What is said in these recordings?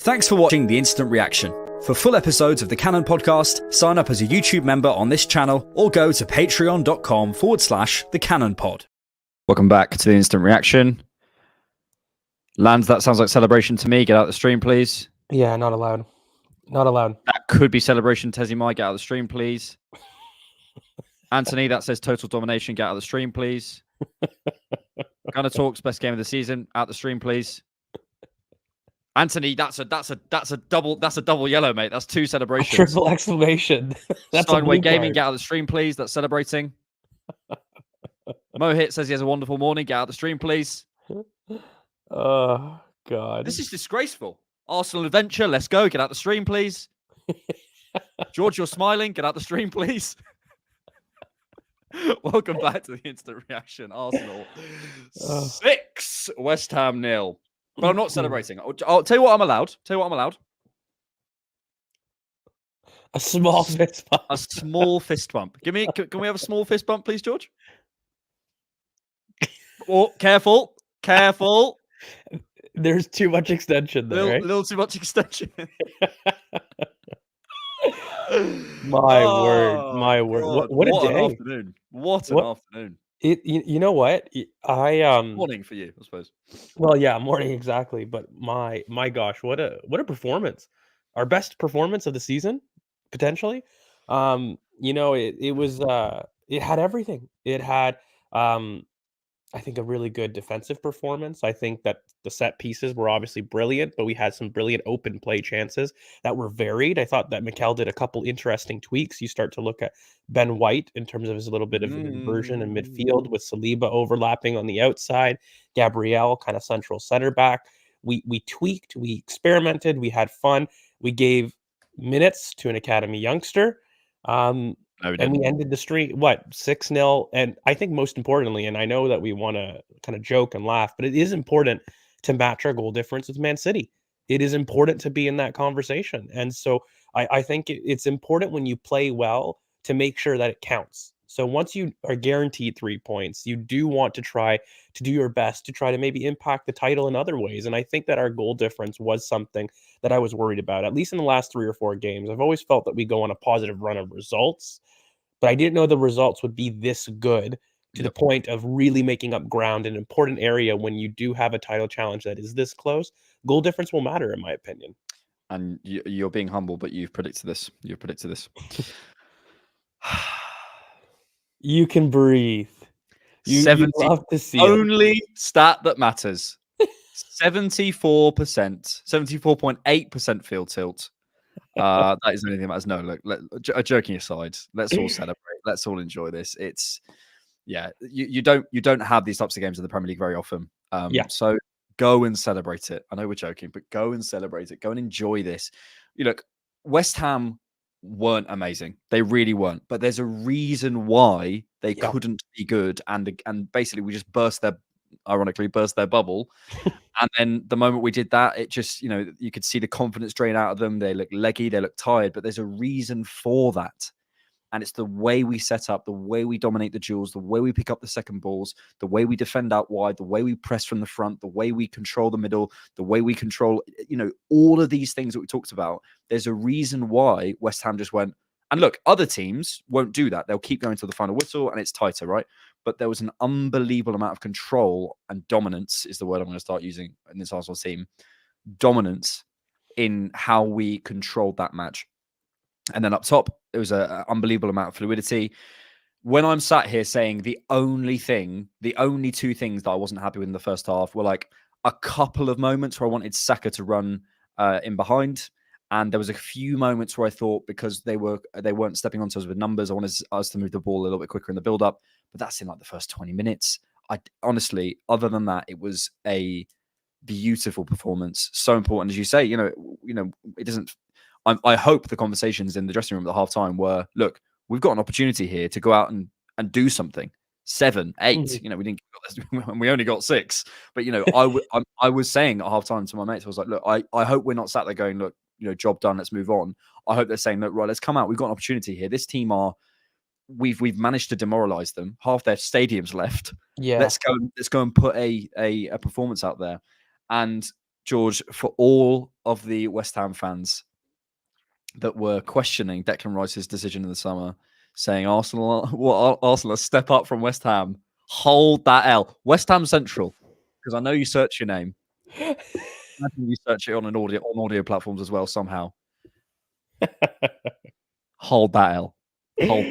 Thanks for watching The Instant Reaction. For full episodes of the Cannon Podcast, sign up as a YouTube member on this channel or go to patreon.com/thecannonpod. Welcome back to The Instant Reaction. Lands, that sounds like celebration to me. Get out of the stream, please. Yeah, not allowed. Not allowed. That could be celebration. Tezzy Mai, get out of the stream, please. Anthony, that says total domination. Get out of the stream, please. Gunner Talks, best game of the season. Out the stream, please. Anthony, that's a double yellow, mate. That's two celebrations. Triple exclamation. That's Steinway Gaming, get out of the stream, please. That's celebrating. Mohit says he has a wonderful morning. Get out of the stream, please. Oh God. This is disgraceful. Arsenal adventure, let's go. Get out the stream, please. George, you're smiling. Get out the stream, please. Welcome back to the Instant Reaction. Arsenal 6, West Ham 0. But I'm not celebrating. I'll tell you what I'm allowed. A small fist bump. A small fist bump. Can we have a small fist bump, please, George? Oh, careful. There's too much extension there, right? Little too much extension. My word. What a day. An afternoon. What an afternoon. You know what? Morning for you, I suppose. Well, yeah, morning exactly. But my gosh, what a performance! Our best performance of the season, potentially. It had everything. It had I think a really good defensive performance. I think that the set pieces were obviously brilliant, but we had some brilliant open play chances that were varied. I thought that Mikel did a couple interesting tweaks. You start to look at Ben White in terms of his little bit of an inversion in midfield with Saliba overlapping on the outside, Gabriel kind of central center back. We tweaked, we experimented, we had fun. We gave minutes to an academy youngster. And we ended the streak, 6-0. And I think most importantly, and I know that we want to kind of joke and laugh, but it is important to match our goal difference with Man City. It is important to be in that conversation. And so I think it's important when you play well to make sure that it counts. So once you are guaranteed 3 points, you do want to try to do your best to try to maybe impact the title in other ways. And I think that our goal difference was something that I was worried about, at least in the last 3 or 4 games. I've always felt that we go on a positive run of results, but I didn't know the results would be this good to the point of really making up ground in an important area when you do have a title challenge that is this close. Goal difference will matter, in my opinion. And you're being humble, but you've predicted this. You can breathe. You love to see only stat that matters. 74.8% field tilt. That is anything that matters. No, look, joking aside, let's all celebrate. Let's all enjoy this. You don't have these types of games in the Premier League very often. So go and celebrate it. I know we're joking, but go and celebrate it. Go and enjoy this. Look, West Ham weren't amazing. They really weren't. But there's a reason why they couldn't be good, and basically we just ironically burst their bubble. And then the moment we did that, it just, you could see the confidence drain out of them. They look leggy, they look tired, but there's a reason for that. And it's the way we set up, the way we dominate the duels, the way we pick up the second balls, the way we defend out wide, the way we press from the front, the way we control the middle, the way we control, all of these things that we talked about. There's a reason why West Ham just went. And look, other teams won't do that. They'll keep going to the final whistle and it's tighter, right? But there was an unbelievable amount of control and dominance is the word I'm going to start using in this Arsenal team. Dominance in how we controlled that match. And then up top, there was an unbelievable amount of fluidity. When I'm sat here saying the only 2 things that I wasn't happy with in the first half were like a couple of moments where I wanted Saka to run in behind. And there was a few moments where I thought because they weren't stepping onto us with numbers, I wanted us to move the ball a little bit quicker in the build-up. But that's in like the first 20 minutes. I honestly, other than that, it was a beautiful performance. So important, as you say. It doesn't. I hope the conversations in the dressing room at the halftime were, look, we've got an opportunity here to go out and do something. 7, 8. We didn't get this, we only got 6. But I was saying at halftime to my mates, I was like, look, I hope we're not sat there going, look, job done, let's move on. I hope they're saying, look, right, let's come out. We've got an opportunity here. This team we've managed to demoralize them. Half their stadium's left. Yeah. Let's go and put a performance out there. And George, for all of the West Ham fans that were questioning Declan Rice's decision in the summer, saying Arsenal step up from West Ham, hold that L. West Ham Central, because I know you search your name. I think you search it on audio platforms as well somehow. Hold that L. Hold.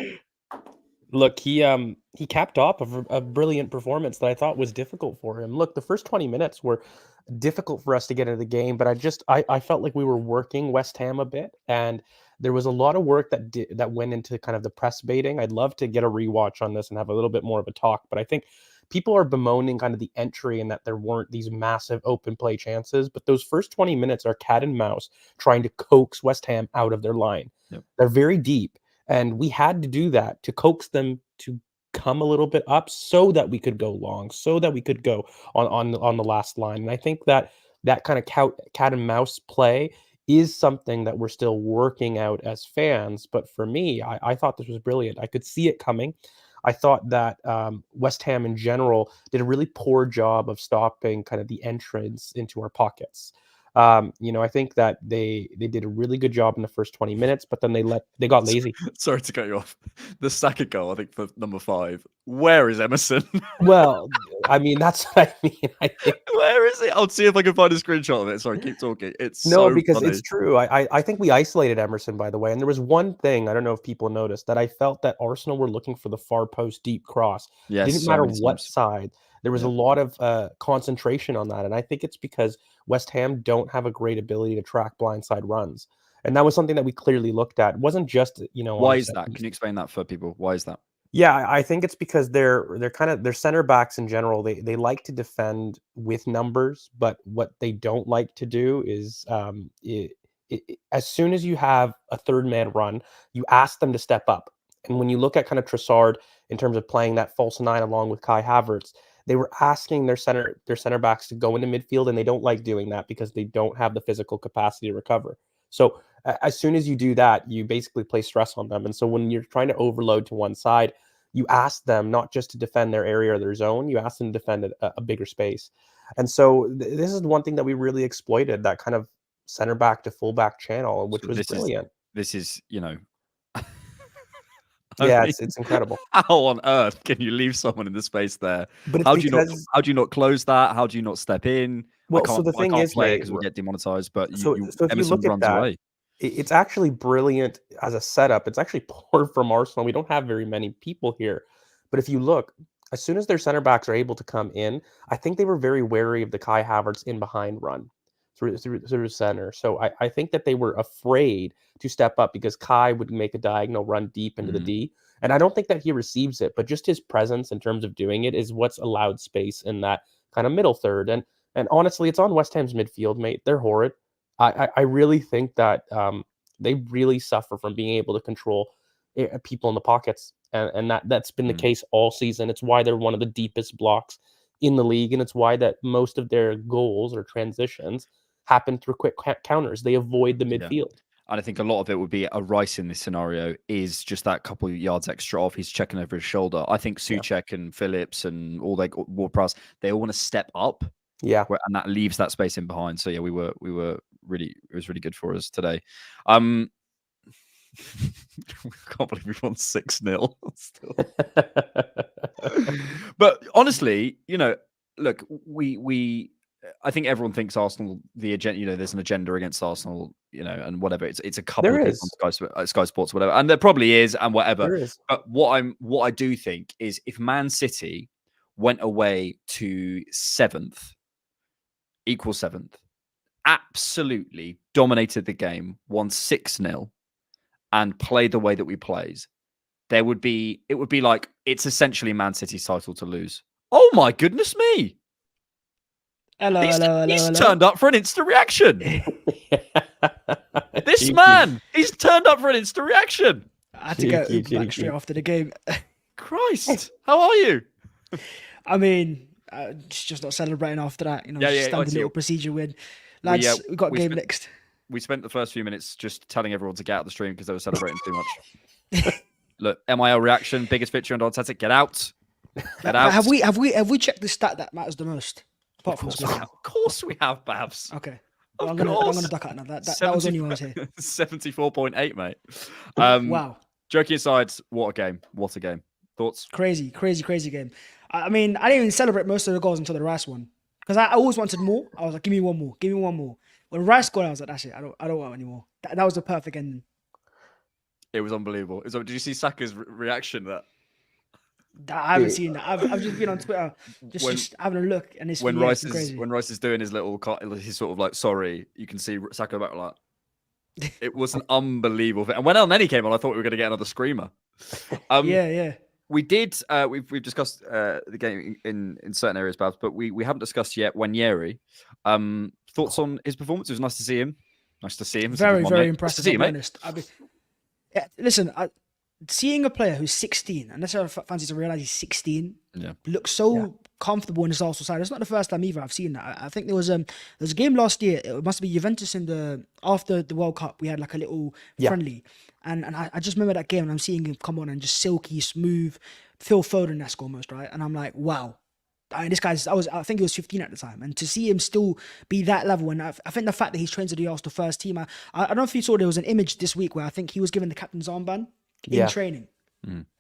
Look, he capped off a brilliant performance that I thought was difficult for him. Look, the first 20 minutes were difficult for us to get into the game, but I felt like we were working West Ham a bit, and there was a lot of work that went into kind of the press baiting. I'd love to get a rewatch on this and have a little bit more of a talk, but I think people are bemoaning kind of the entry and that there weren't these massive open play chances, but those first 20 minutes are cat and mouse trying to coax West Ham out of their line. Yep. They're very deep. And we had to do that to coax them to come a little bit up so that we could go long, so that we could go on the last line. And I think that kind of cat and mouse play is something that we're still working out as fans. But for me, I thought this was brilliant. I could see it coming. I thought that West Ham in general did a really poor job of stopping kind of the entrance into our pockets. I think that they did a really good job in the first 20 minutes, but then they got lazy. Sorry to cut you off. The Saka goal, I think, for number 5. Where is Emerson? Well, I mean, that's what I mean. I think Where is it? I'll see if I can find a screenshot of it. Sorry, keep talking. It's because funny. it's true. I think we isolated Emerson, by the way. And there was one thing, I don't know if people noticed, that I felt that Arsenal were looking for the far post deep cross. Yes, It didn't matter what side. There was a lot of concentration on that. And I think it's because West Ham don't have a great ability to track blindside runs. And that was something that we clearly looked at. It wasn't just, Why is that? Can you explain that for people? Why is that? Yeah, I think it's because they're kind of, their center backs in general, they like to defend with numbers, but what they don't like to do is as soon as you have a third man run, you ask them to step up. And when you look at kind of Trossard in terms of playing that false 9 along with Kai Havertz, they were asking their center backs to go into midfield, and they don't like doing that because they don't have the physical capacity to recover. So as soon as you do that, you basically place stress on them. And so when you're trying to overload to one side, you ask them not just to defend their area or their zone, you ask them to defend a bigger space. And so this is one thing that we really exploited, that kind of center back to fullback channel, which was brilliant. This is, yeah, it's incredible. How on earth can you leave someone in the space there? But how do you not close that? How do you not step in? Well, so the thing is, because we'll get demonetized. But so if you Emerson look at runs that, away. It's actually brilliant as a setup. It's actually poor from Arsenal. We don't have very many people here, but if you look, as soon as their center backs are able to come in, I think they were very wary of the Kai Havertz in behind run through the center. So I think that they were afraid to step up because Kai would make a diagonal run deep into the D. And I don't think that he receives it, but just his presence in terms of doing it is what's allowed space in that kind of middle third. And honestly, it's on West Ham's midfield, mate. They're horrid. I really think that they really suffer from being able to control people in the pockets. And that's been the case all season. It's why they're one of the deepest blocks in the league. And it's why that most of their goals or transitions happen through quick counters. They avoid the midfield. Yeah. And I think a lot of it would be a Rice in this scenario is just that couple of yards extra off. He's checking over his shoulder. I think Souček and Phillips and all they Ward-Prowse, they all want to step up. Yeah. And that leaves that space in behind. So yeah, we were really, it was really good for us today. I can't believe we won 6-0 still. But honestly, look, I think everyone thinks Arsenal, the agenda, there's an agenda against Arsenal, and whatever. It's a couple of people on Sky Sports, whatever, and there probably is, and whatever. There is. But what I do think is, if Man City went away to 7th, equal 7th, absolutely dominated the game, won 6-0, and played the way that we played, it would be like it's essentially Man City's title to lose. Oh my goodness me! He's turned up for an instant reaction. This man, he's turned up for an instant reaction. I had to go back straight after the game. Christ, how are you? I mean, just not celebrating after that. Standard little procedure win. Lads, we got game next. We spent the first few minutes just telling everyone to get out of the stream because they were celebrating too much. Look, MIL reaction, biggest picture on Arteta. Get out. Get out. Have we checked the stat that matters the most? Apart from scoring. Of course we have, Bhavs. Okay. Well, I'm gonna duck out now. That was only when I was here. 74.8, mate. Wow. Joking aside, what a game. What a game. Thoughts? Crazy game. I mean, I didn't even celebrate most of the goals until the Rice one. Because I always wanted more. I was like, give me one more. When Rice scored, I was like, that's it. I don't want any more. That was the perfect ending. It was unbelievable. Did you see Saka's reaction to that? I haven't seen that. I've just been on Twitter, just having a look, and it's crazy. When Rice is doing his little, he's sort of like sorry. You can see Saka back like. It was an unbelievable thing. And when Nwaneri came on, I thought we were going to get another screamer. Yeah. We did. We've discussed the game in certain areas, Babs, but we haven't discussed yet Nwaneri. Thoughts on his performance? It was nice to see him. Very, very impressive. To be honest. Listen, seeing a player who's 16, and that's how fans need to realize he's 16, looks so comfortable in his Arsenal side. It's not the first time either I've seen that. I think there was a game last year. It must be Juventus after the World Cup. We had like a little friendly, and I just remember that game, and I'm seeing him come on and just silky smooth, Phil Foden-esque almost, right? And I'm like, wow. I mean, this guy's. I think he was 15 at the time, and to see him still be that level, and I think the fact that he's trained to the Arsenal first team. I don't know if you saw there was an image this week where I think he was given the captain's armband in training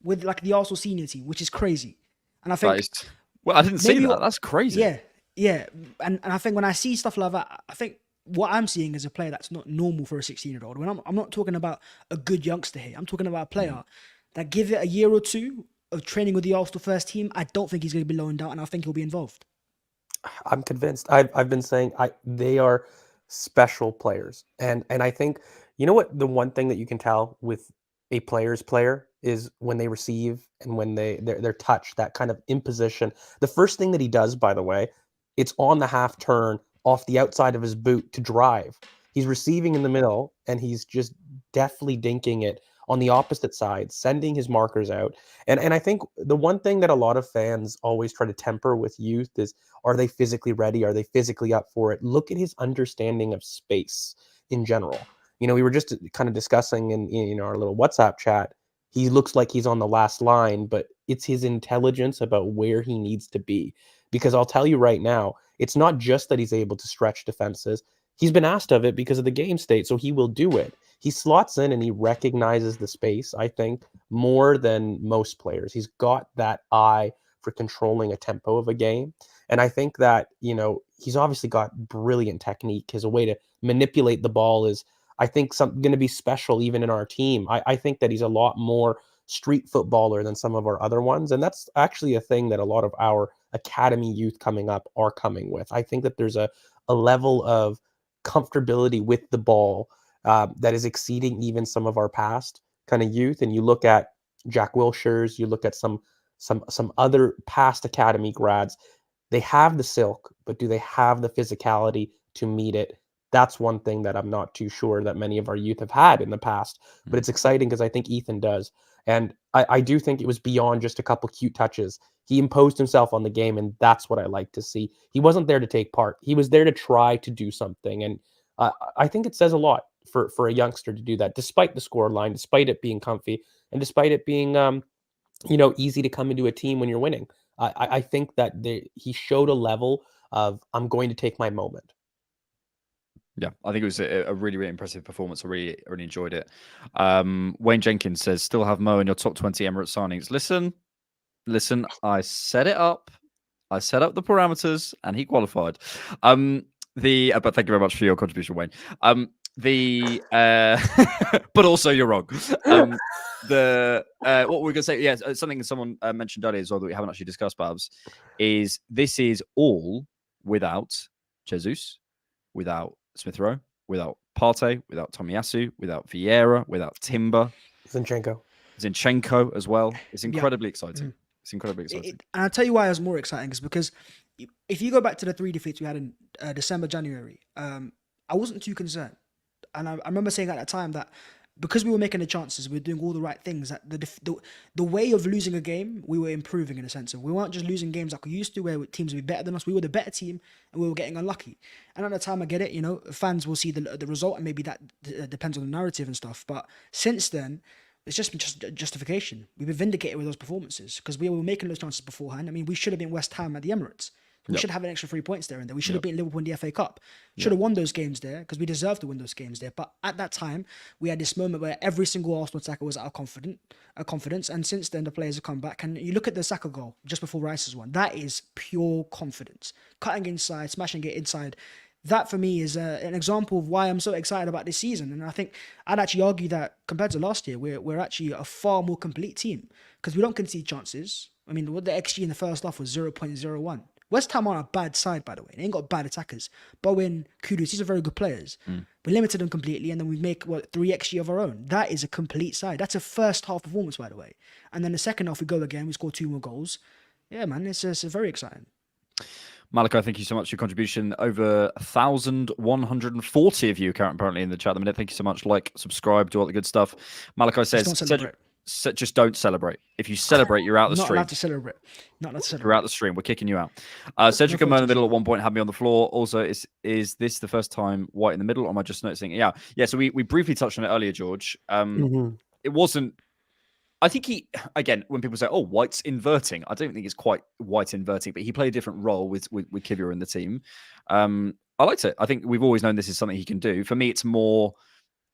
with like the Arsenal senior team, which is crazy. And I think, well, I didn't see that. That's crazy. Yeah. And I think when I see stuff like that, I think what I'm seeing is a player that's not normal for a 16-year-old. When I'm not talking about a good youngster here. I'm talking about a player that give it a year or two of training with the Arsenal first team. I don't think he's going to be loaned out, and I think he'll be involved. I'm convinced. I've been saying they are special players, and I think you know what the one thing that you can tell with a player's player is when they receive and when they're touched, that kind of imposition. The first thing that he does, by the way, it's on the half turn off the outside of his boot to drive. He's receiving in the middle and he's just deftly dinking it on the opposite side, sending his markers out. And I think the one thing that a lot of fans always try to temper with youth is, are they physically ready? Are they physically up for it? Look at his understanding of space in general. You know, we were just kind of discussing in our little WhatsApp chat, he looks like he's on the last line, but it's his intelligence about where he needs to be. Because I'll tell you right now, it's not just that he's able to stretch defenses. He's been asked of it because of the game state, so he will do it. He slots in and he recognizes the space, I think, more than most players. He's got that eye for controlling a tempo of a game. And I think that, you know, he's obviously got brilliant technique. His way to manipulate the ball is, I think, something going to be special even in our team. I think that he's a lot more street footballer than some of our other ones. And that's actually a thing that a lot of our academy youth coming up are coming with. I think that there's a level of comfortability with the ball that is exceeding even some of our past kind of youth. And you look at Jack Wilshere's, you look at some other past academy grads, they have the silk, but do they have the physicality to meet it? That's one thing that I'm not too sure that many of our youth have had in the past, but it's exciting because I think Ethan does. And I do think it was beyond just a couple cute touches. He imposed himself on the game, and that's what I like to see. He wasn't there to take part. He was there to try to do something. And I think it says a lot for a youngster to do that, despite the score line, despite it being comfy, and despite it being, easy to come into a team when you're winning. I think that he showed a level of, I'm going to take my moment. Yeah, I think it was a really, really impressive performance. I really enjoyed it. Wayne Jenkins says, still have Mo in your top 20 Emirates signings. Listen, I set it up. I set up the parameters and he qualified. But thank you very much for your contribution, Wayne. But also you're wrong. What we're going to say, something someone mentioned earlier as well that we haven't actually discussed, Bhavs, is this is all without Jesus, without Smith Rowe, without Partey, without Tomiyasu, without Vieira, without Timber. Zinchenko as well. It's incredibly exciting. It's incredibly exciting. And I'll tell you why it was more exciting is because if you go back to the 3 defeats we had in December, January, I wasn't too concerned. And I remember saying at that time that because we were making the chances, we were doing all the right things, that the way of losing a game, we were improving in a sense of we weren't just losing games like we used to where teams would be better than us. We were the better team and we were getting unlucky. And at the time, I get it, fans will see the result and maybe that depends on the narrative and stuff. But since then, it's just justification. We've been vindicated with those performances because we were making those chances beforehand. I mean, we should have been West Ham at the Emirates. We should have an extra 3 points there and there. We should have beaten Liverpool in the FA Cup. Should have won those games there because we deserved to win those games there. But at that time, we had this moment where every single Arsenal attacker was out of confidence. And since then, the players have come back. And you look at the Saka goal just before Rice's one. That is pure confidence. Cutting inside, smashing it inside. That for me is an example of why I'm so excited about this season. And I think I'd actually argue that compared to last year, we're actually a far more complete team because we don't concede chances. I mean, what the XG in the first half was 0.01. West Ham are a bad side, by the way. They ain't got bad attackers. Bowen, Kudus, these are very good players. We limited them completely, and then we make, 3 XG of our own. That is a complete side. That's a first half performance, by the way. And then the second half, we go again. We score 2 more goals. Yeah, man, it's very exciting. Malachi, thank you so much for your contribution. Over 1,140 of you apparently in the chat at the minute. Thank you so much. Like, subscribe, do all the good stuff. Malachi says, just don't celebrate. If you celebrate, you're out the stream. Not allowed to celebrate. Not allowed to celebrate. You're out the stream. We're kicking you out. Cedric in the middle at one point had me on the floor. Also, is this the first time White in the middle, or am I just noticing? Yeah. So we briefly touched on it earlier, George. It wasn't. I think again, when people say, "Oh, White's inverting," I don't think it's quite White inverting, but he played a different role with Kivior in the team. I liked it. I think we've always known this is something he can do. For me, it's more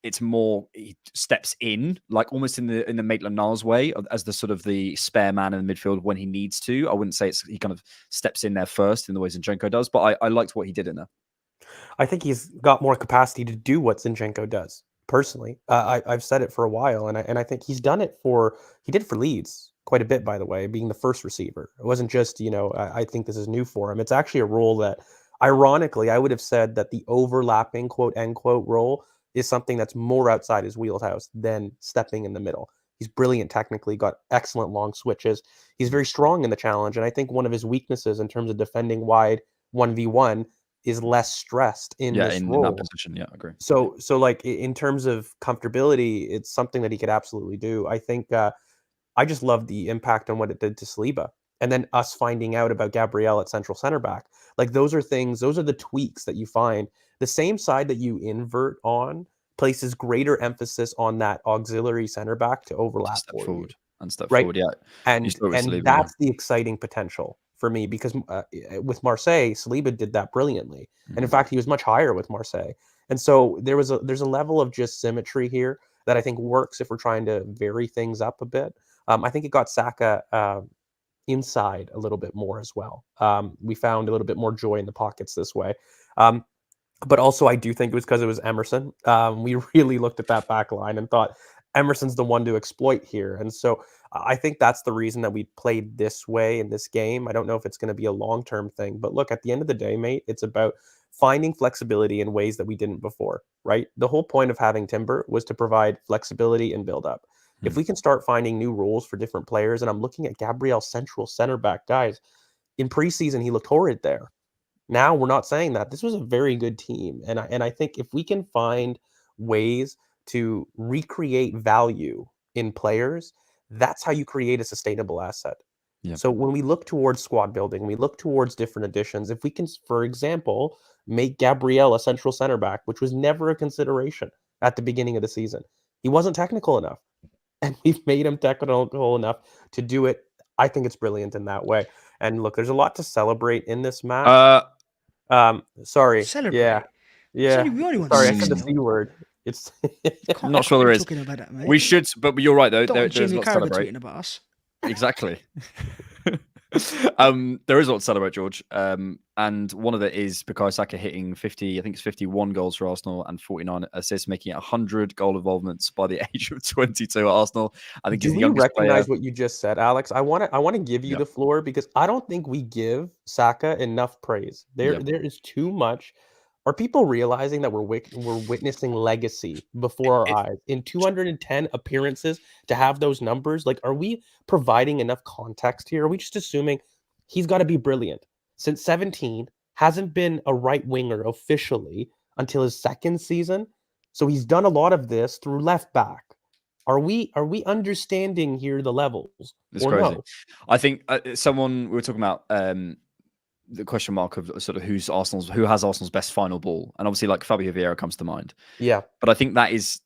he steps in, like almost in the Maitland-Niles way, as the sort of the spare man in the midfield when he needs to. I wouldn't say he kind of steps in there first in the way Zinchenko does, but I liked what he did in there. I think he's got more capacity to do what Zinchenko does. Personally, I've said it for a while, and I think he's done it he did for Leeds quite a bit, by the way, being the first receiver. It wasn't just, I think this is new for him. It's actually a role that, ironically, I would have said that the overlapping quote unquote role is something that's more outside his wheelhouse than stepping in the middle. He's brilliant technically, got excellent long switches. He's very strong in the challenge. And I think one of his weaknesses in terms of defending wide 1v1 is less stressed in this role. In that position. Yeah, I agree. So like in terms of comfortability, it's something that he could absolutely do. I think I just love the impact on what it did to Saliba. And then us finding out about Gabriel at central center back. Like those are the tweaks that you find. The same side that you invert on places greater emphasis on that auxiliary center back to overlap forward. Yeah. And that's the exciting potential for me, because with Marseille, Saliba did that brilliantly. And in fact, he was much higher with Marseille. And so there's a level of just symmetry here that I think works if we're trying to vary things up a bit. I think it got Saka inside a little bit more as well. We found a little bit more joy in the pockets this way. But also, I do think it was because it was Emerson. We really looked at that back line and thought Emerson's the one to exploit here. And so I think that's the reason that we played this way in this game. I don't know if it's going to be a long-term thing. But look, at the end of the day, mate, it's about finding flexibility in ways that we didn't before, right? The whole point of having Timber was to provide flexibility and build up. If we can start finding new roles for different players, and I'm looking at Gabriel central center back, guys, in preseason, he looked horrid there. Now we're not saying that. This was a very good team. And I think if we can find ways to recreate value in players, that's how you create a sustainable asset. Yep. So when we look towards squad building, we look towards different additions. If we can, for example, make Gabriel a central center back, which was never a consideration at the beginning of the season. He wasn't technical enough. And we've made him technical enough to do it. I think it's brilliant in that way. And look, there's a lot to celebrate in this match. Sorry. Celebrate. Yeah. Sorry, I said the C word. It's I'm not sure there is. That, we should, but you're right though. There's a lot to celebrate. About us. Exactly. There is a lot to celebrate, George. And one of it is Bukayo Saka hitting 51 goals for Arsenal and 49 assists, making it 100 goal involvements by the age of 22 at Arsenal. I think he's the youngest player. Recognize what you just said, Alex? I want to give you the floor, because I don't think we give Saka enough praise. There is too much. Are people realizing that we're witnessing legacy before our eyes in 210 appearances to have those numbers? Like, are we providing enough context here? Are we just assuming he's got to be brilliant? Since 17, hasn't been a right winger officially until his second season. So he's done a lot of this through left back. Are we understanding here the levels? It's crazy. No? I think we were talking about the question mark of sort of who has Arsenal's best final ball, and obviously like Fabio Vieira comes to mind. Yeah, but I think that is,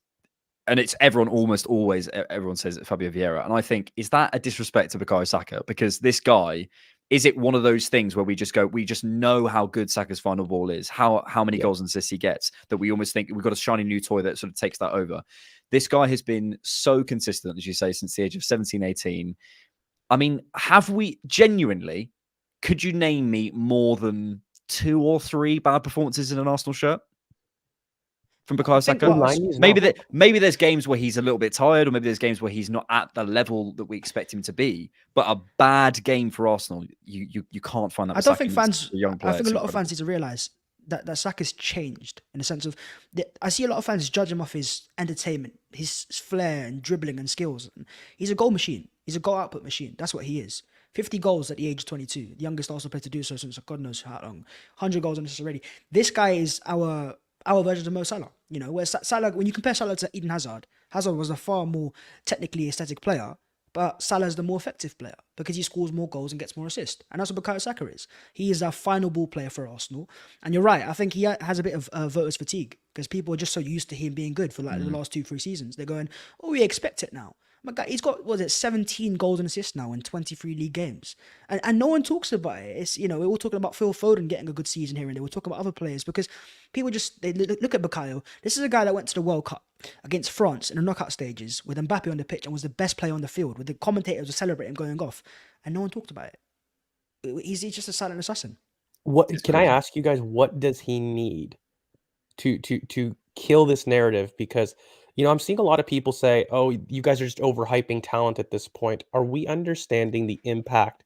and it's almost always everyone says Fabio Vieira, and I think, is that a disrespect to Bukayo Saka? Because this guy is it one of those things where we just know how good Saka's final ball is, how many goals and assists he gets, that we almost think we've got a shiny new toy that sort of takes that over. This guy has been so consistent, as you say, since the age of 17, 18. I mean, have we genuinely, could you name me more than 2 or 3 bad performances in an Arsenal shirt from Bukayo Saka? Maybe there's games where he's a little bit tired, or maybe there's games where he's not at the level that we expect him to be. But a bad game for Arsenal, you can't find that. I don't think fans. I think a lot of fans need to realise that Saka's changed in the sense of I see a lot of fans judge him off his entertainment, his flair and dribbling and skills. He's a goal machine. He's a goal output machine. That's what he is. 50 goals at the age of 22, the youngest Arsenal player to do so since God knows how long. 100 goals on this already. This guy is our version of Mo Salah. You know, where Salah, when you compare Salah to Eden Hazard, Hazard was a far more technically aesthetic player, but Salah is the more effective player because he scores more goals and gets more assists. And that's what Bukayo Saka is. He is our final ball player for Arsenal. And you're right, I think he has a bit of voters fatigue because people are just so used to him being good for like the last 2-3 seasons. They're going, oh, we expect it now. My God, he's got, 17 goals and assists now in 23 league games. And no one talks about it. It's, you know, we're all talking about Phil Foden getting a good season here and there. We're talking about other players because people just, they look at Bukayo. This is a guy that went to the World Cup against France in the knockout stages with Mbappe on the pitch and was the best player on the field, with the commentators were celebrating going off. And no one talked about it. He's just a silent assassin. Can I ask you guys, what does he need to kill this narrative? Because, you know, I'm seeing a lot of people say, oh, you guys are just overhyping talent at this point. Are we understanding the impact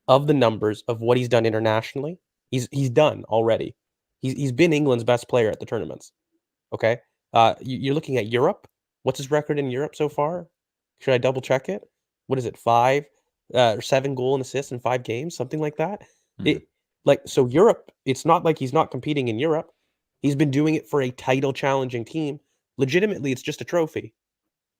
of the numbers of what he's done internationally? He's done already. He's been England's best player at the tournaments. Okay. You're looking at Europe. What's his record in Europe so far? Should I double check it? What is it? 5 or 7 goal and assists in 5 games, something like that. So Europe, it's not like he's not competing in Europe. He's been doing it for a title challenging team. Legitimately, it's just a trophy.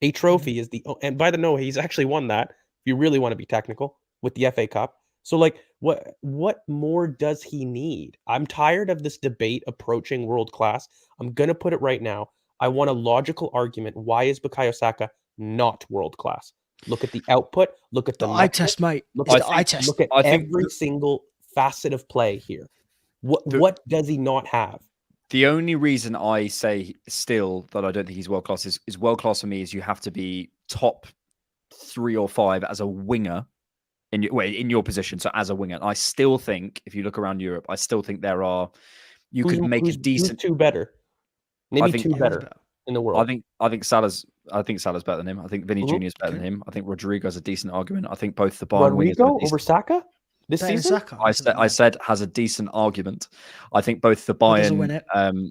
A trophy is and by the way, he's actually won that, if you really want to be technical, with the FA Cup. So like, what more does he need? I'm tired of this debate approaching world class. I'm going to put it right now. I want a logical argument. Why is Bukayo Saka not world class? Look at the output. Look at the eye test, mate. Look at the eye test. Look at every single facet of play here. What does he not have? The only reason I say still that I don't think he's world class is world class for me is you have to be top 3 or 5 as a winger in your position. So as a winger, I still think if you look around Europe, I still think there are could make a decent 2 better. Maybe 2 better in the world. I think Salah's better than him. I think Vinny Jr. is better than him. I think Rodrigo's a decent argument. I think both the Bayern wingers over Saka this season. Saka. I said has a decent argument. I think both the Bayern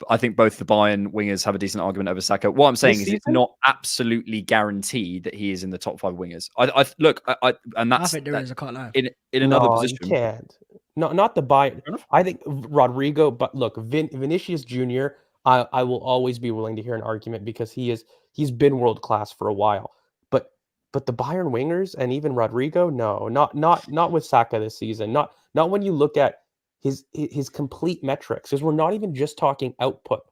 I think both the Bayern wingers have a decent argument over Saka. What I'm saying is it's not absolutely guaranteed that he is in the top 5 wingers. I think there is. I can't lie. In another position, you can't. Not the Bayern. I think Rodrigo, but look, Vinicius Jr. I will always be willing to hear an argument because he's been world class for a while. But the Bayern wingers and even Rodrigo, no, not with Saka this season. Not when you look at his complete metrics, because we're not even just talking output.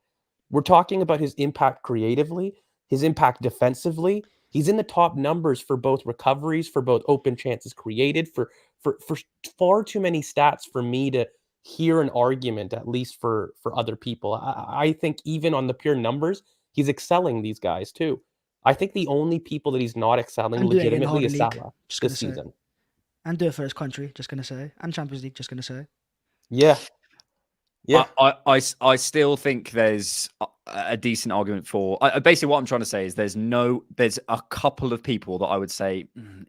We're talking about his impact creatively, his impact defensively. He's in the top numbers for both recoveries, for both open chances created, for far too many stats for me to hear an argument, at least for other people. I think even on the pure numbers, he's excelling these guys too. I think the only people that he's not excelling legitimately is Salah this season. And do it for his country, just going to say. And Champions League, just going to say. Yeah. I still think there's a decent argument for. Basically, what I'm trying to say is there's a couple of people that I would say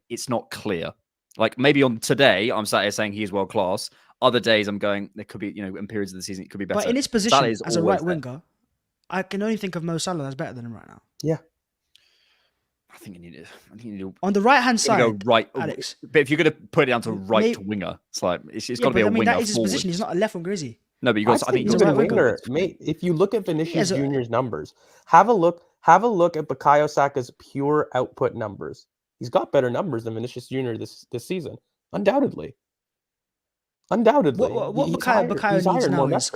it's not clear. Like maybe on today, I'm sat here saying he is world class. Other days, I'm going, there could be, in periods of the season, it could be better. But in his position as a right winger, I can only think of Mo Salah that's better than him right now. Yeah. I think you need to on the right hand side, go right, Alex. But if you're going to put it down to right winger, it's like it's got to be a winger. That is his position. He's not a left winger, is he? No, but I think he's a right winger. Mate, if you look at Vinicius Jr.'s numbers, have a look at Bukayo Saka's pure output numbers. He's got better numbers than Vinicius Jr. this season, undoubtedly. What Bukayo needs now is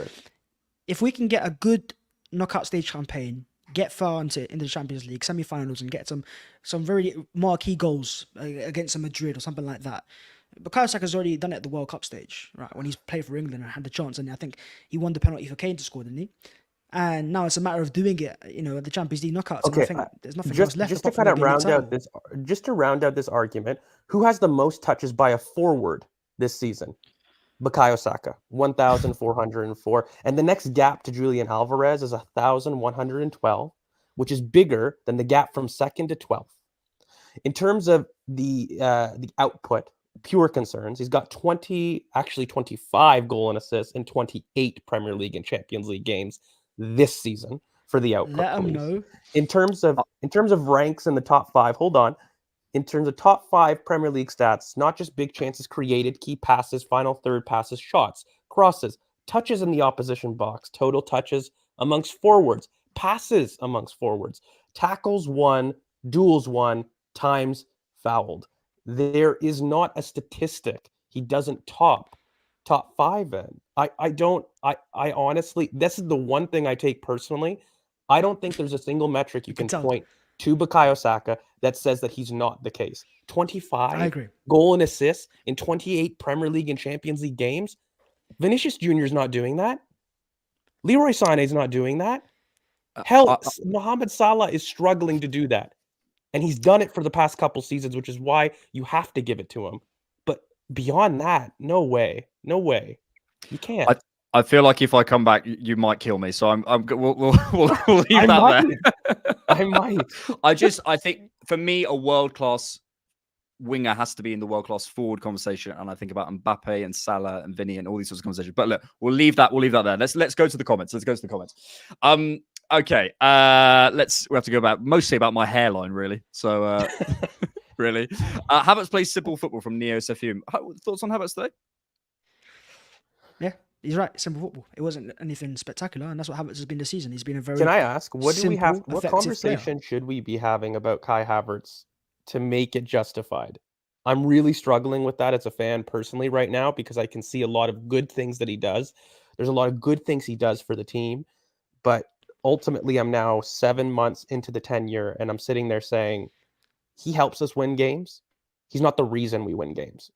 if we can get a good knockout stage campaign get far into the Champions League semi-finals and get some very marquee goals against a Madrid or something like that. Bukayo Saka's already done it at the World Cup stage, right? When he's played for England and had the chance, and I think he won the penalty for Kane to score, didn't he? And now it's a matter of doing it, at the Champions League knockouts. Okay, and I think there's nothing else left. Just to kind of round out this argument, who has the most touches by a forward this season? Bukayo Saka, 1,404. And the next gap to Julian Alvarez is 1,112, which is bigger than the gap from second to 12th. In terms of the output, pure concerns, he's got 25 goal and assists in 28 Premier League and Champions League games this season for the output. Let him know. In terms of ranks in the top 5, hold on. In terms of top 5 Premier League stats, not just big chances created, key passes, final third passes, shots, crosses, touches in the opposition box, total touches amongst forwards, passes amongst forwards, tackles won, duels won, times fouled. There is not a statistic he doesn't top 5 in. I honestly, this is the one thing I take personally. I don't think there's a single metric you can point to Bukayo Saka that says that he's not the case. 25 goal and assists in 28 Premier League and Champions League games. Vinicius Jr. is not doing that. Leroy Sané is not doing that. Hell, Mohamed Salah is struggling to do that. And he's done it for the past couple seasons, which is why you have to give it to him. But beyond that, no way. No way. You can't. I feel like if I come back, you might kill me. So we'll leave that there. I might. I think for me, a world-class winger has to be in the world-class forward conversation. And I think about Mbappe and Salah and Vinny and all these sorts of conversations. But look, we'll leave that there. Let's go to the comments. Okay. We have to go mostly about my hairline, really. So really. Havertz plays simple football from Neo Sefium. Thoughts on Havertz today? Yeah. He's right. Simple football. It wasn't anything spectacular, and that's what Havertz has been this season. He's been a very. Can I ask, what conversation player. should we be having about Kai Havertz to make it justified? I'm really struggling with that as a fan personally right now because I can see a lot of good things that he does. There's a lot of good things he does for the team, but ultimately, I'm now 7 months into the tenure, and I'm sitting there saying he helps us win games. He's not the reason we win games,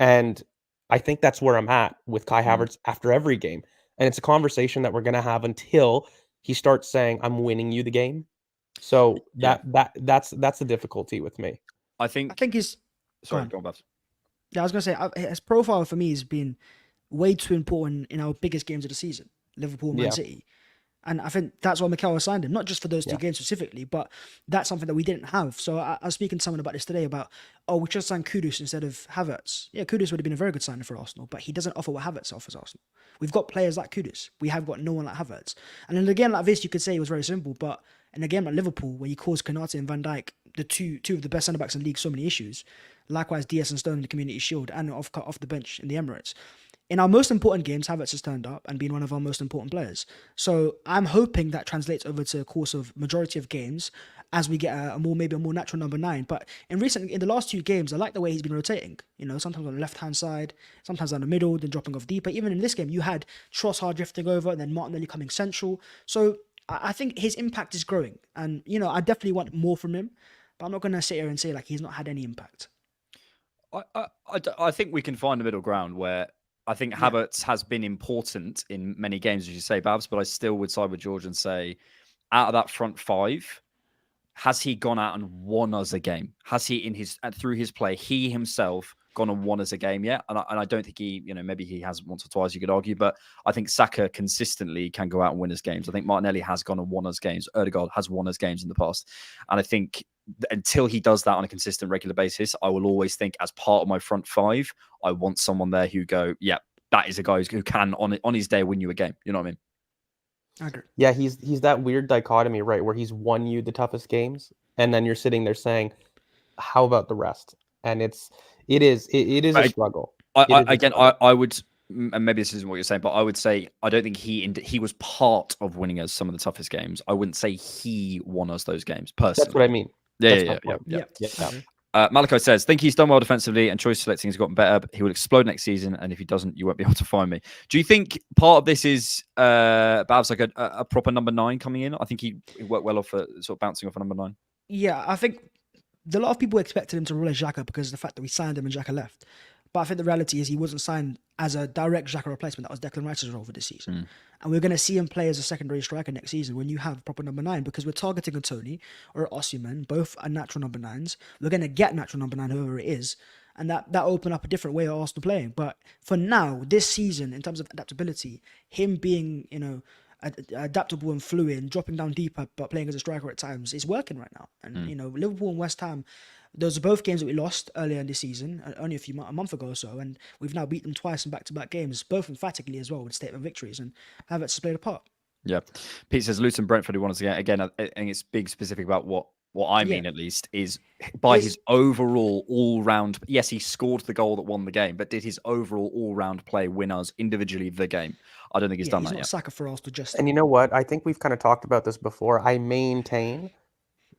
and I think that's where I'm at with Kai Havertz after every game. And it's a conversation that we're going to have until he starts saying, I'm winning you the game. So that's the difficulty with me. I think he's... Sorry, go on, Bhavs. Yeah, I was going to say, his profile for me has been way too important in our biggest games of the season, Liverpool, Man City. And I think that's why Mikel signed him, not just for those two games specifically, but that's something that we didn't have. So I was speaking to someone about this today about, we just signed Kudus instead of Havertz. Yeah, Kudus would have been a very good signing for Arsenal, but he doesn't offer what Havertz offers Arsenal. We've got players like Kudus. We have got no one like Havertz. And in a game like this, you could say it was very simple, but in a game like Liverpool, where you caused Konate and Van Dijk, the two of the best centre-backs in the league, so many issues, likewise Diaz and Stone in the Community Shield and off the bench in the Emirates. In our most important games, Havertz has turned up and been one of our most important players. So I'm hoping that translates over to a course of majority of games as we get a more natural number 9. But in the last 2 games, I like the way he's been rotating. Sometimes on the left-hand side, sometimes down the middle, then dropping off deeper. Even in this game, you had Trossard drifting over and then Martinelli coming central. So I think his impact is growing. And, I definitely want more from him. But I'm not going to sit here and say like he's not had any impact. I think we can find a middle ground where I think Havertz has been important in many games, as you say, Bhavs, but I still would side with George and say, out of that front 5, has he gone out and won us a game? Has he, through his play, he himself gone and won us a game yet? And I don't think he, maybe he has once or twice, you could argue, but I think Saka consistently can go out and win us games. I think Martinelli has gone and won us games. Ødegaard has won us games in the past. And I think until he does that on a consistent, regular basis, I will always think as part of my front 5, I want someone there who go, that is a guy who can on his day win you a game. You know what I mean? I agree. Yeah, he's that weird dichotomy, right, where he's won you the toughest games, and then you're sitting there saying, "How about the rest?" And it is a struggle. I would, and maybe this isn't what you're saying, but I would say I don't think he was part of winning us some of the toughest games. I wouldn't say he won us those games personally. That's what I mean. Yeah. Malachi says, think he's done well defensively and choice selecting has gotten better, but he will explode next season. And if he doesn't, you won't be able to find me. Do you think part of this is Bhavs like a proper number 9 coming in? I think he worked well off sort of bouncing off a number 9. Yeah, I think a lot of people expected him to replace Xhaka because of the fact that we signed him and Xhaka left. But I think the reality is he wasn't signed as a direct Xhaka replacement. That was Declan Rice's role for this season. And we're going to see him play as a secondary striker next season when you have proper number 9, because we're targeting a Tony or an Osimhen. Both are natural number 9s. We're going to get natural number 9, whoever it is. And that opened up a different way of Arsenal playing. But for now, this season, in terms of adaptability, him being, adaptable and fluid, dropping down deeper, but playing as a striker at times, is working right now. And, Liverpool and West Ham, those are both games that we lost earlier in the season, only a month ago or so, and we've now beat them twice in back-to-back games, both emphatically as well, with statement victories, and Havertz has played a part. Yeah. Pete says Luton Brentford, he wants to get, again, I think it's big specific about what I mean, at least, is by his overall all-round, yes, he scored the goal that won the game, but did his overall all-round play win us individually the game? I don't think he's done that yet. He's not Saka for us to just... And you know what? I think we've kind of talked about this before. I maintain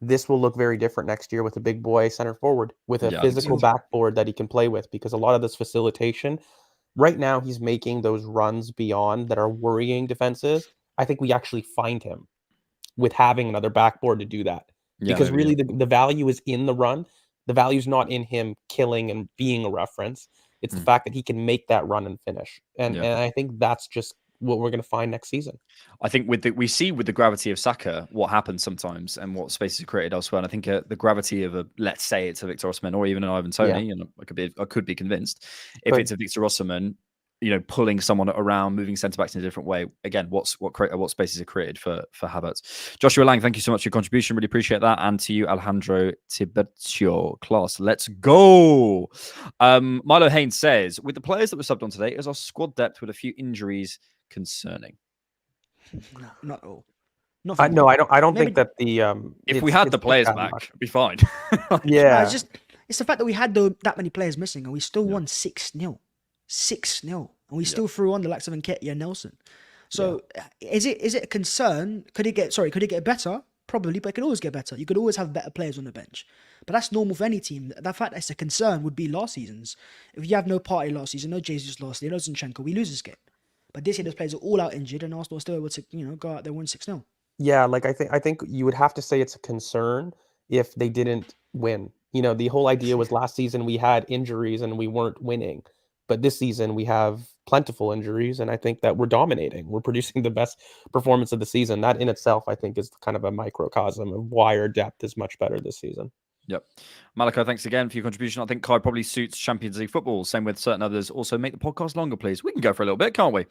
this will look very different next year with a big boy center forward, with a physical backboard that he can play with, because a lot of this facilitation, right now he's making those runs beyond that are worrying defenses. I think we actually find him with having another backboard to do that. Because really the value is in the run. The value is not in him killing and being a reference. It's the fact that he can make that run and finish. And I think that's just what we're going to find next season. I think we see with the gravity of Saka what happens sometimes and what spaces are created elsewhere. And I think the gravity of let's say it's a Victor Osimhen or even an Ivan Toney, and I could be convinced if it's a Victor Osimhen, pulling someone around, moving centre backs in a different way. Again, what spaces are created for Havertz. Joshua Lang, thank you so much for your contribution. Really appreciate that. And to you, Alejandro Tibercio, class. Let's go. Milo Haynes says, with the players that were subbed on today, is our squad depth with a few injuries concerning? No, not at all. No, I don't think that the if we had the players back, it'd be fine. It's the fact that we had that many players missing and we still won 6-0. 6-0, and we still threw on the likes of Nketiah and Nelson. So is it a concern? Could it get better? Probably, but it could always get better. You could always have better players on the bench. But that's normal for any team. The fact that it's a concern would be last season's. If you have no Partey last season, no Jesus last year, no Zinchenko, we lose this game. But this year those players are all out injured and Arsenal are still able to, go out there and win 6-0. Yeah, like I think you would have to say it's a concern if they didn't win. The whole idea was last season we had injuries and we weren't winning. But this season we have plentiful injuries, and I think that we're dominating. We're producing the best performance of the season. That in itself, I think, is kind of a microcosm of why our depth is much better this season. Yep. Malachi, thanks again for your contribution. I think Kai probably suits Champions League football. Same with certain others. Also, make the podcast longer, please. We can go for a little bit, can't we?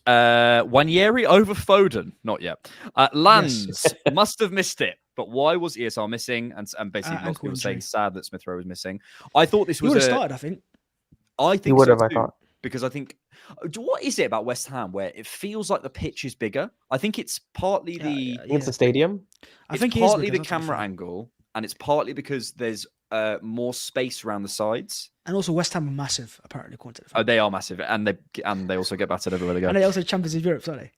Nwaneri over Foden. Not yet. Lands must have missed it. But why was ESR missing? And basically, lots of people saying sad that Smith Rowe was missing. I thought this was... He would have started, I think. I think he would have, so I thought. Because I think, what is it about West Ham where it feels like the pitch is bigger? I think it's partly it's the stadium. I think it's partly the camera angle, and it's partly because there's more space around the sides. And also West Ham are massive, apparently. Oh, they are massive, and they also get battered everywhere they go. And they also champions of Europe, don't they?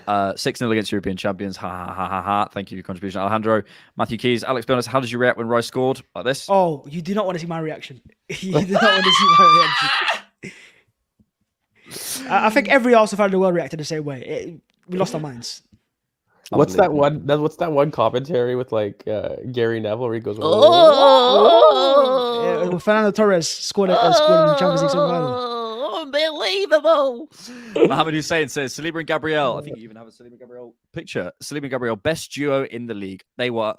6-0 against European champions. Ha ha ha ha ha. Thank you for your contribution, Alejandro. Matthew Keys, Alex Berners, how did you react when Rice scored like this? Oh, you do not want to see my reaction. You do not want to see my reaction. I think every Arsenal fan in the world reacted the same way. We lost our minds. What's that one commentary with like Gary Neville where he goes, Fernando Torres scored in the Champions League semi-final. Unbelievable. Mohamed Hussein says Saliba and Gabriel. I think you even have a Saliba and Gabriel picture. Saliba and Gabriel, best duo in the league. They were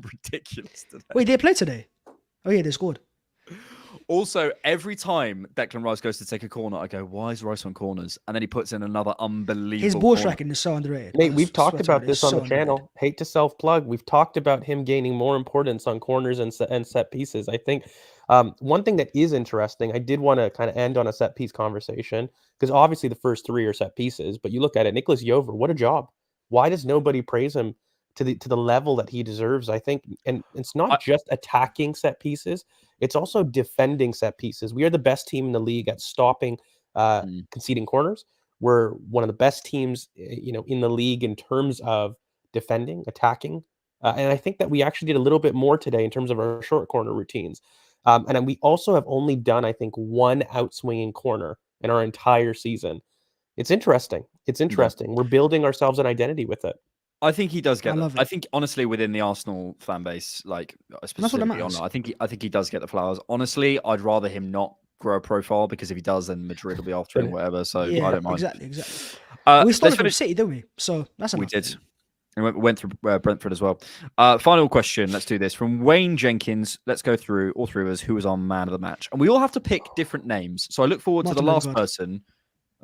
ridiculous today. Wait, they played today? Oh yeah, they scored. Also, every time Declan Rice goes to take a corner, I go, why is Rice on corners? And then he puts in another unbelievable His ball striking is so underrated. Mate, we've talked about this on the channel. Hate to self-plug. We've talked about him gaining more importance on corners and set pieces. I think one thing that is interesting, I did want to kind of end on a set piece conversation, because obviously the first 3 are set pieces, but you look at it, Nicholas Jover, what a job. Why does nobody praise him to the level that he deserves? I think, and it's not just attacking set pieces, it's also defending set pieces. We are the best team in the league at stopping conceding corners. We're one of the best teams, in the league in terms of defending, attacking And I think that we actually did a little bit more today in terms of our short corner routines. And then we also have only done, I think, one outswinging corner in our entire season. It's interesting. We're building ourselves an identity with it. I think he does get that. I think honestly, within the Arsenal fan base, like specifically on, I think he does get the flowers. Honestly, I'd rather him not grow a profile, because if he does, then Madrid will be after him, whatever. So I don't mind. Exactly. We started from City, didn't we? So that's enough. We did. And went through Brentford as well. Final question. Let's do this. From Wayne Jenkins. Let's go through all three of us. Who was our man of the match? And we all have to pick different names. So I look forward to the last person.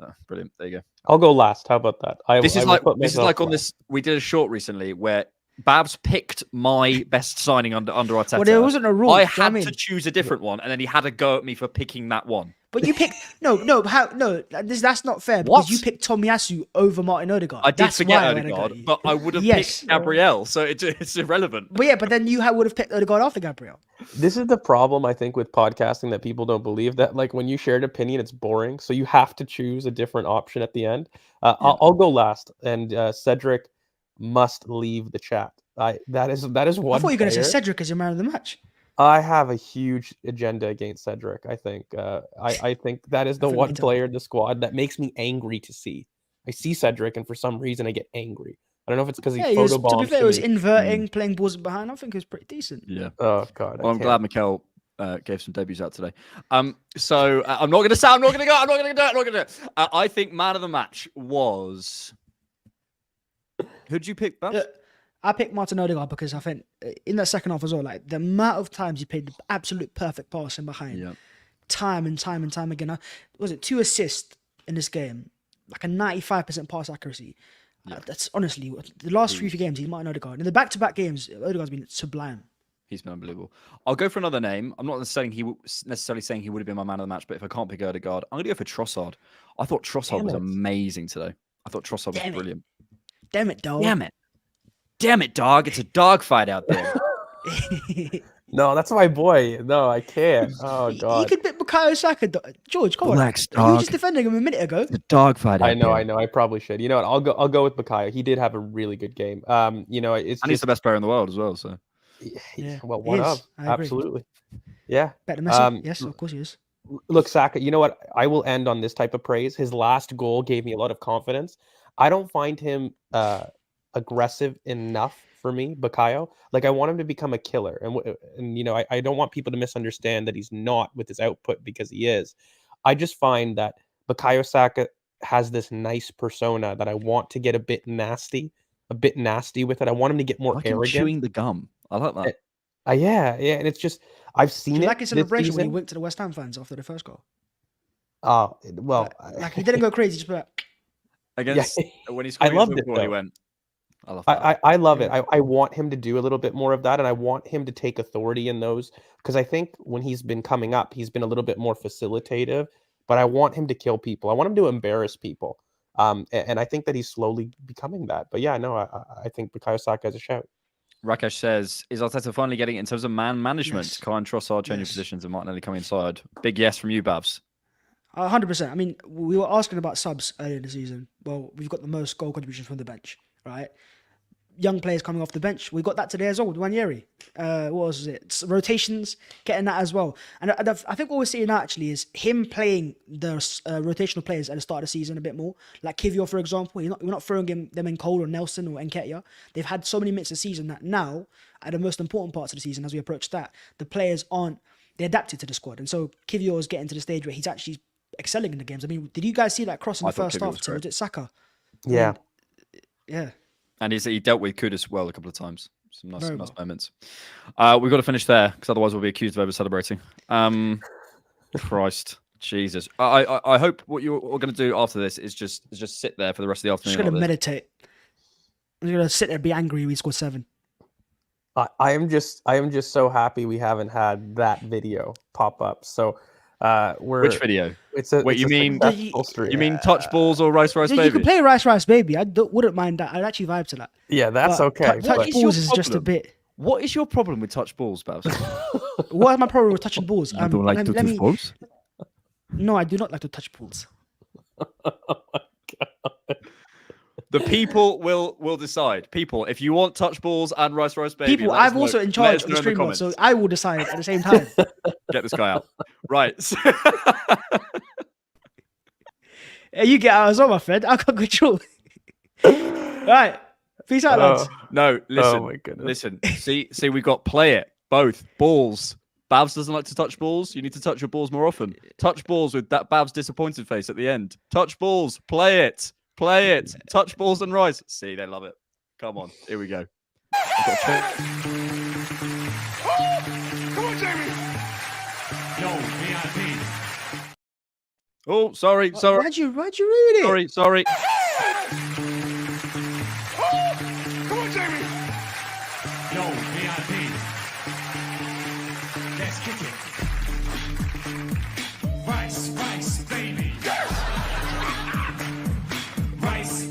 Oh, brilliant. There you go. I'll go last. How about that? This is like on this. We did a short recently where Bhavs picked my best signing under Arteta. Well, there wasn't a rule. I had to choose a different one, and then he had a go at me for picking that one. But you picked that's not fair, because you picked Tomiyasu over Martin Odegaard. I did forget Odegaard, but I would have picked Gabriel, so it's irrelevant. But then you would have picked Odegaard after Gabriel. This is the problem, I think, with podcasting, that people don't believe that, like, when you share an opinion, it's boring. So you have to choose a different option at the end. I'll go last, and Cedric must leave the chat. That is one. I thought you were going to say Cedric as your man of the match. I have a huge agenda against Cedric. I think I think that is the one player in the squad that makes me angry to see. I see Cedric, and for some reason I get angry. I don't know if it's because he photobombs. To be fair, he was inverting, playing balls behind. I think it was pretty decent. Yeah. Oh God. Well, I'm glad Mikel gave some debuts out today. So I'm not going to say. I'm not going to do it. I think man of the match was. Who'd you pick, Bhavs? I picked Martin Odegaard because I think in that second half as well, like the amount of times he played the absolute perfect pass in behind, time and time again. Was it 2 assists in this game? Like a 95% pass accuracy. That's honestly the last 3 games. He's Martin Odegaard. In the back-to-back games, Odegaard's been sublime. He's been unbelievable. I'll go for another name. I'm not necessarily saying he would have been my man of the match, but if I can't pick Odegaard, I'm going to go for Trossard. I thought Trossard was amazing today. I thought Trossard was brilliant. Damn it, dog. Damn it, dog. It's a dog fight out there. No, that's my boy. No, I can't. Oh, God. You could pick Bukayo Saka. George, come on. You were just defending him a minute ago. The dog fight out there. I know. I probably should. You know what? I'll go with Bukayo. He did have a really good game. He's the best player in the world as well, so. Yeah, well, one of. Absolutely. Yeah. Better than Messi. Yes, of course he is. Look, Saka, you know what? I will end on this type of praise. His last goal gave me a lot of confidence. I don't find him aggressive enough for me, Bukayo. Like, I want him to become a killer, and I don't want people to misunderstand that he's not with his output, because he is. I just find that Bukayo Saka has this nice persona that I want to get a bit nasty with it. I want him to get more arrogant. Chewing the gum. I like that. Yeah, and it's just I've seen it. Like his celebration when he went to the West Ham fans after the first goal. Oh well, like he didn't go crazy, just like against when he scored. I loved it. He went. I love that. I love it. I want him to do a little bit more of that, and I want him to take authority in those, because I think when he's been coming up, he's been a little bit more facilitative. But I want him to kill people. I want him to embarrass people. And I think that he's slowly becoming that. But yeah, no, I think Bukayo Saka has a shout. Rakesh says, is Arteta finally getting it in terms of man management? Yes. Kyle and Trossard changing positions and Martinelli coming inside. Big yes from you, Bhavs. 100%. I mean, we were asking about subs earlier in the season. Well, we've got the most goal contributions from the bench, right? Young players coming off the bench. We got that today as well with Nwaneri. What was it? Rotations, getting that as well. And I think what we're seeing now actually is him playing the rotational players at the start of the season a bit more. Like Kivior, for example. We're not throwing them in Cole or Nelson or Nketiah. They've had so many minutes this season that now, at the most important parts of the season, as we approach that, the players they adapted to the squad. And so Kivior is getting to the stage where he's actually excelling in the games. I mean, did you guys see that cross in the first half to Saka? Yeah. Yeah. And he dealt with Kudus well a couple of times. Some nice moments. We've got to finish there, because otherwise we'll be accused of over-celebrating. Christ. Jesus. I hope what you're going to do after this is just sit there for the rest of the afternoon. I'm just going to meditate. I'm going to sit there and be angry we scored 7. I am just so happy we haven't had that video pop up. So which video? You mean touch balls or rice baby? You can play rice baby. I wouldn't mind that. I'd actually vibe to that. Yeah, that's okay. Touch balls is just a bit. What is your problem with touch balls, Bhavs? What is my problem with touching balls? You don't like to touch balls? No, I do not like to touch balls. Oh my God. The people will decide. People, if you want touch balls and rice roast baby, people, I'm also in charge of the stream mod, so I will decide at the same time. Get this guy out. Right. You get out as well, my friend. I can't control. Right. Peace out, lads. No, listen. Oh my goodness. Listen. See, we got play it. Both. Balls. Bhavs doesn't like to touch balls. You need to touch your balls more often. Touch balls with that Bhavs disappointed face at the end. Touch balls. Play it. Play it. Touch balls and rice. See, they love it. Come on. Here we go. Come on, Jamie. Yo, VIP. Oh, sorry. Why'd you ruin it? Sorry. Come on, Jamie. Yo, VIP. Let's kick it. Rice, baby. Rice,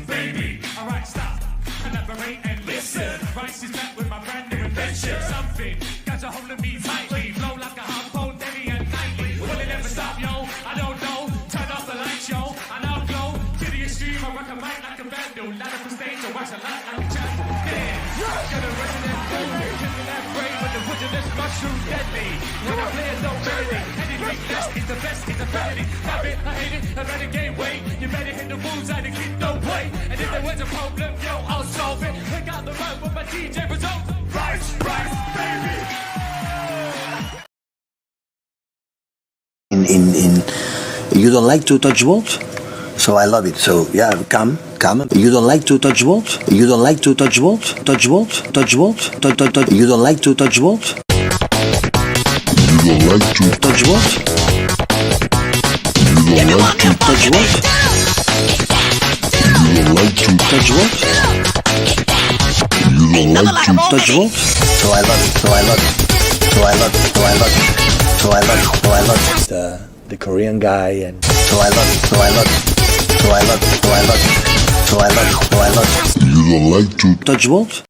baby. All right, stop. Collaborate and listen. Rice is back with my brand new invention. Something got a hold of me tightly. Flow like a harpoon, daily and nightly. Will it ever stop, yo? I don't know. Turn off the lights, yo. And I'll glow to the extreme. I rock a mic like a vandal. Ladder from stage, I wax a light like a candle. Yeah. Gonna resonate, killing that brain with the woodiness mushroom deadly. When I play it, don't ready. Anything less is the best, it's a vanity. Have it, I hate it, I better gain weight. You better hit the rules and keep no way. And if there was a problem, yo, I'll solve it. Pick out the road with my DJ result. Rice, baby. You don't like to touch balls? So I love it. So yeah, come. You don't like to touch balls? You don't like to touch balls? Touch balls? You don't like to touch balls? You don't like to touch balls? You don't like to touch balls? You don't like to touch balls? You don't like to touch balls? So I love it. The Korean guy, and so I love it. You don't like to touch balls?